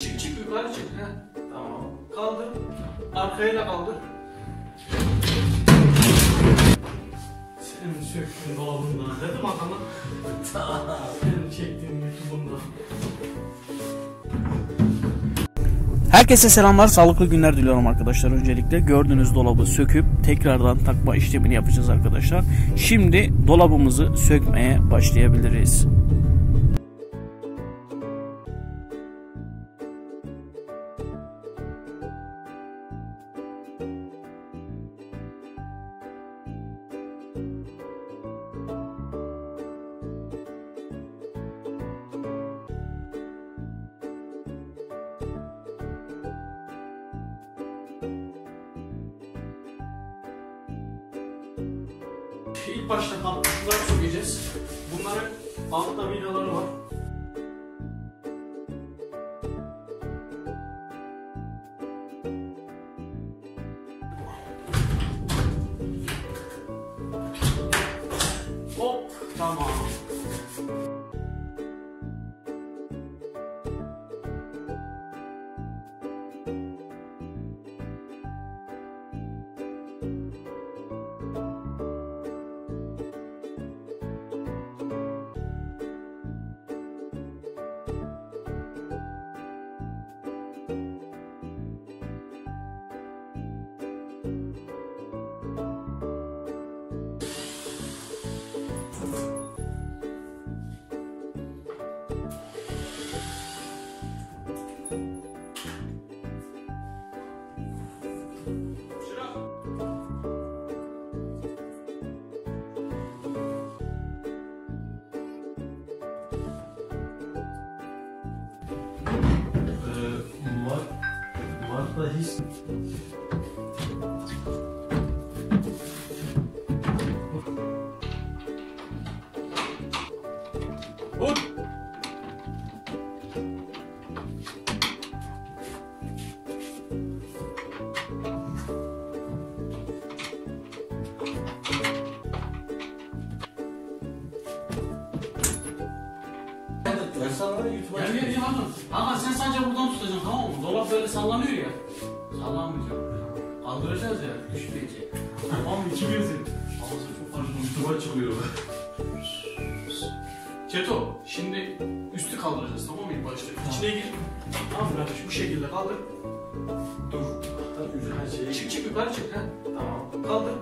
Çık yukarı çık. Heh. Tamam. Kaldır. Arkaya da kaldır. Senin söktüğün dolabından dedim adamı. Senin çektiğin YouTube'undan. Herkese selamlar, sağlıklı günler diliyorum arkadaşlar. Öncelikle gördüğünüz dolabı söküp tekrardan takma işlemini yapacağız arkadaşlar. Şimdi dolabımızı sökmeye başlayabiliriz. İlk başta kapıları sökeceğiz. Bunların altta vidaları var. Hop, tamam. Var da hiç... Vur! Gel Hakan sen sadece buradan tutacaksın, tamam mı? Dolap böyle sallanıyor ya. Sallanmayacak. Kaldıracağız ya, düşmeyecek. Tamam mı? İki gözü. Havası çok fazla YouTube'a çıkıyor. Çeto, şimdi üstü kaldıracağız, tamam mı ilk başta? İçine gir. Tamam kardeş, bu şekilde kaldır. Dur. Çık yukarı çık. He. Tamam. Kaldır.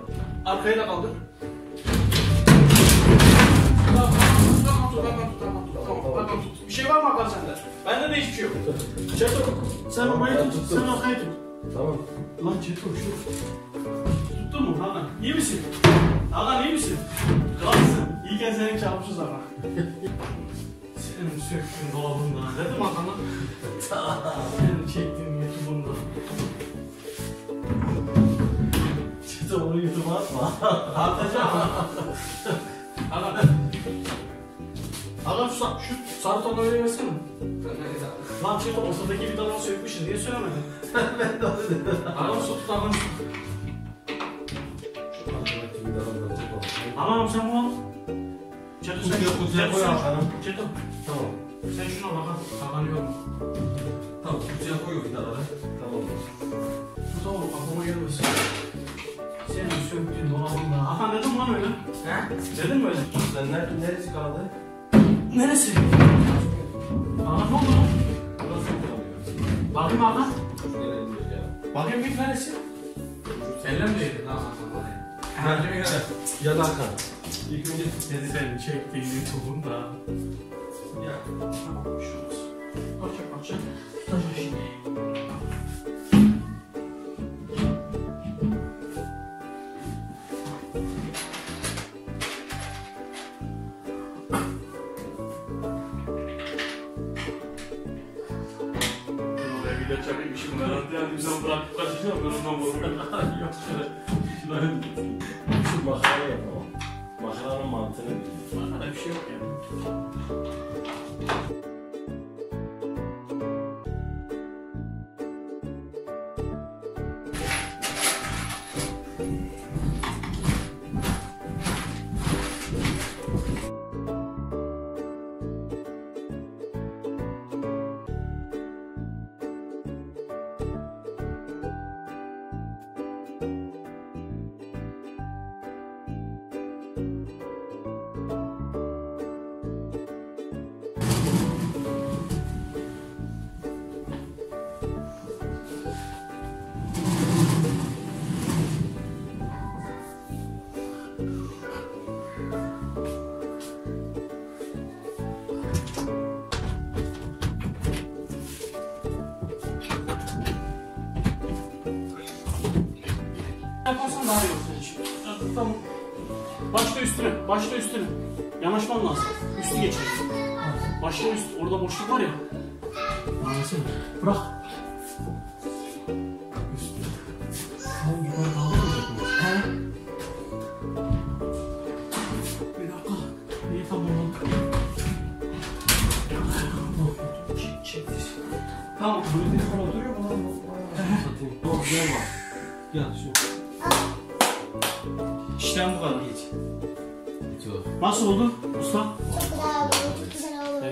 Arkaya da kaldır. Tamam. Bir şey var mı Hakan sende? Bende de hiçbir şey yok. Çeto, sen orayı tut, sen arkayı tut. Tamam. Lan Çeto şu. Tuttun mu Hakan? İyi misin? Hakan iyi misin? Kralsın. İyiyken seni çarpmışız ama. Senin söktüğün dolabından dedim Hakan'a. Senin çektiğin YouTube'undan. Çeto onu YouTube'a atma. Atacağım. Hakan. Hakan şu sarı tonu öyle versene. Lan Çeto ortadaki vidaları sökmüşsün, niye söylemedin? Ben de onu dedim. Hakan su tut, Hakan su. Şu arkadaki vidalarını tutalım. Hakan sen bunu al. Çeto sen kutuya koy Hakan'ım. Çeto. Tamam. Sen şuna bak Hakan. Hakan'ı yorma. Tamam, kutuya koy o vidaları. Tamam. Tut oğlum, aklıma gelmesin. Senin söktüğün dolabında. Hakan dedim lan öyle. He? Dedim mi öyle? Sen neresi kaldı? Neresi? Hakan ne oldu lan? Burası mı kalıyor? Bakayım Hakan. Gelelim ya. Bakayım git neresi? Elle mi değdin lan Hakan? Mercime gel. Gel Hakan. İlk önce dedi Sen çektiğin YouTube'unda. ya. Tamam, şurası. Parça. Tutacağım şimdi. Bir de çakayım işimi garanti yani sen bırakıp kaçacağım ben ondan korkuyorum. Yok şöyle. Şunları şu makara yapalım. Makaranın mantığını biliyorum. Bana bir şey yok yani. Yaparsan daha iyi olur senin için. Tamam. Başla üstüne, başla üstüne. Yanaşman lazım. Üstü geçelim. Başla üstü. Orada boşluk var ya. Anlasın. Bırak. Üstüne. Tamam, yukarı kaldırmayacak mı? He. Bir dakika. İyi, tamam. Çek. Tamam. Böyle falan oturuyor mu lan? Tamam, gel bak. Gel şu. İşlem bu kadar, geç. Bitiyor. Nasıl oldu usta? Çok güzel oldu. Çok güzel oldu.